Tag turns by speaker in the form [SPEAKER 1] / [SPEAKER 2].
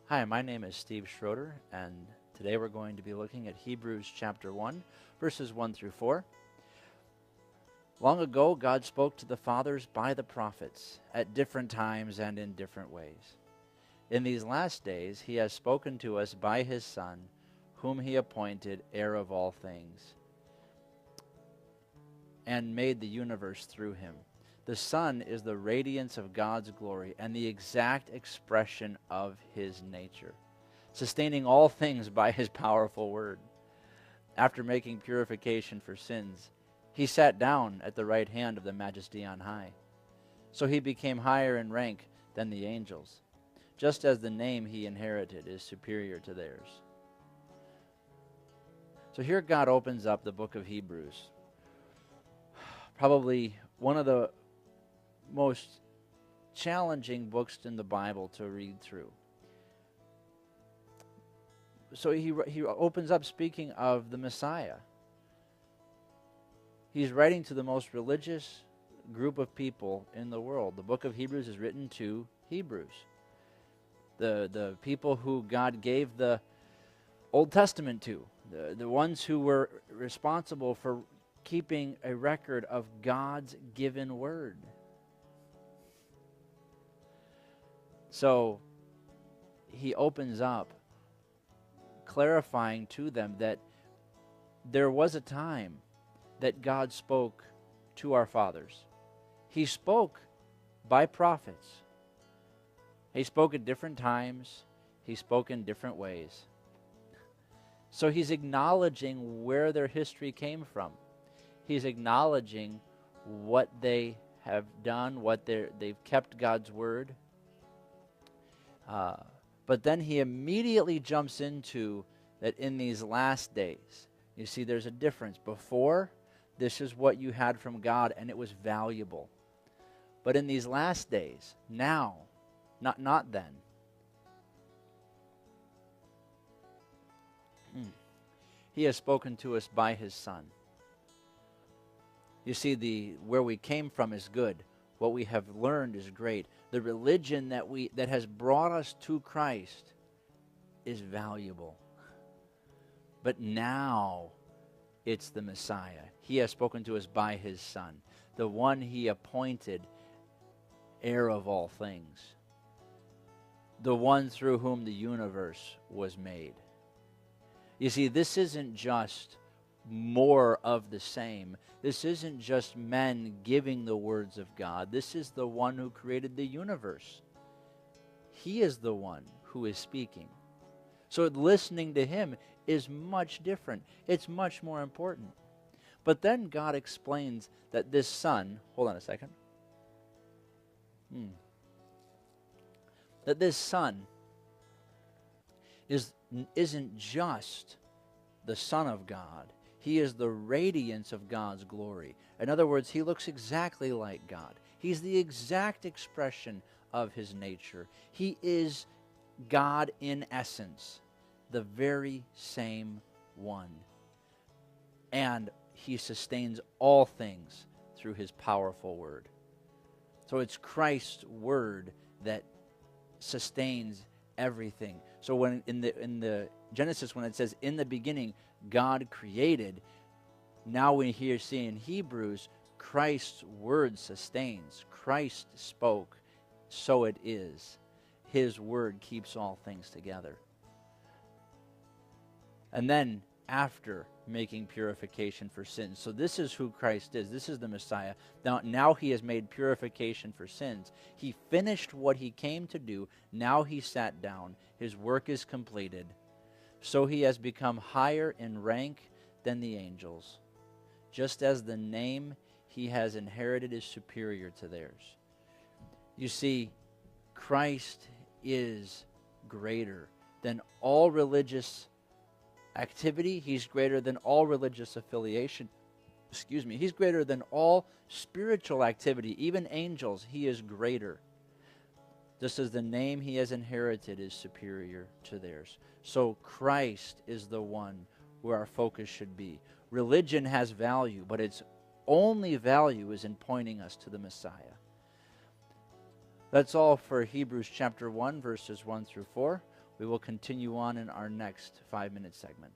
[SPEAKER 1] Hi, my name is Steve Schroeder, and today we're going to be looking at Hebrews chapter 1, verses 1 through 4. Long ago, God spoke to the fathers by the prophets at different times and in different ways. In these last days, He has spoken to us by His Son, whom He appointed heir of all things, and made the universe through Him. The Son is the radiance of God's glory and the exact expression of His nature, sustaining all things by His powerful word. After making purification for sins, He sat down at the right hand of the Majesty on high. So He became higher in rank than the angels, just as the name He inherited is superior to theirs. So here God opens up the book of Hebrews, probably one of the most challenging books in the Bible to read through. So he opens up speaking of the Messiah. He's writing to the most religious group of people in the world. The book of Hebrews is written to Hebrews, the people who God gave the Old Testament to, the ones who were responsible for keeping a record of God's given word. So he opens up clarifying to them that there was a time that God spoke to our fathers. He spoke by prophets. He spoke at different times. He spoke in different ways. So he's acknowledging where their history came from. He's acknowledging what they have done, they've kept God's word. But then he immediately jumps into that in these last days. You see, there's a difference. Before, this is what you had from God, and it was valuable. But in these last days, now, not then. He has spoken to us by His Son. You see, where we came from is good. What we have learned is great. The religion that has brought us to Christ is valuable. But now it's the Messiah. He has spoken to us by His Son, the one He appointed heir of all things, the one through whom the universe was made. You see, this isn't just more of the same. This isn't just men giving the words of God. This is the one who created the universe. He is the one who is speaking. So listening to Him is much different. It's much more important. But then God explains that this Son, hold on a second, that this Son isn't just the Son of God. He is the radiance of God's glory. In other words, He looks exactly like God. He's the exact expression of His nature. He is God in essence, the very same one. And He sustains all things through His powerful word. So it's Christ's word that sustains everything. So when in the Genesis, when it says in the beginning God created, now we see in Hebrews, Christ's word sustains. Christ spoke, so it is. His word keeps all things together. And then after making purification for sins. So this is who Christ is. This is the Messiah. Now He has made purification for sins. He finished what He came to do. Now He sat down. His work is completed. So He has become higher in rank than the angels, just as the name He has inherited is superior to theirs. You see, Christ is greater than all religious activity. He's greater than all religious affiliation. He's greater than all spiritual activity, even angels. He is greater. Just as the name He has inherited is superior to theirs. So Christ is the one where our focus should be. Religion has value, but its only value is in pointing us to the Messiah. That's all for Hebrews chapter 1, verses 1 through 4. We will continue on in our next 5-minute segment.